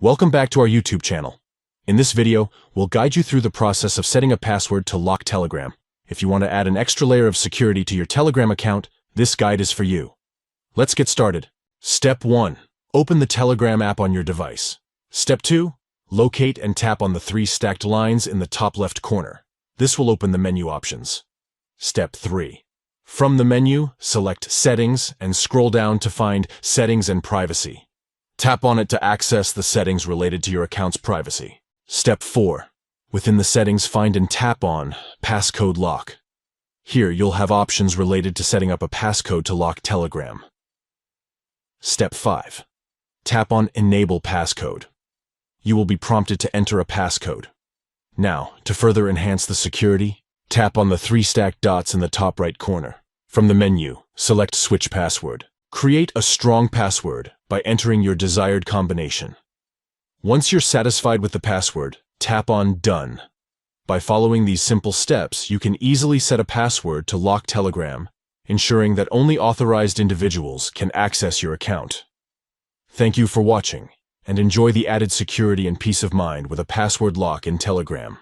Welcome back to our YouTube channel. In this video, we'll guide you through the process of setting a password to lock Telegram. If you want to add an extra layer of security to your Telegram account, this guide is for you. Let's get started. Step 1. Open the Telegram app on your device. Step 2. Locate and tap on the 3 stacked lines in the top left corner. This will open the menu options. Step 3. From the menu, select Settings and scroll down to find Settings and Privacy. Tap on it to access the settings related to your account's privacy. Step 4. Within the settings, find and tap on Passcode Lock. Here, you'll have options related to setting up a passcode to lock Telegram. Step 5. Tap on Enable Passcode. You will be prompted to enter a passcode. Now, to further enhance the security, tap on the 3 stacked dots in the top right corner. From the menu, select Switch Password. Create a strong password by entering your desired combination. Once you're satisfied with the password, tap on Done. By following these simple steps, you can easily set a password to lock Telegram, ensuring that only authorized individuals can access your account. Thank you for watching, and enjoy the added security and peace of mind with a password lock in Telegram.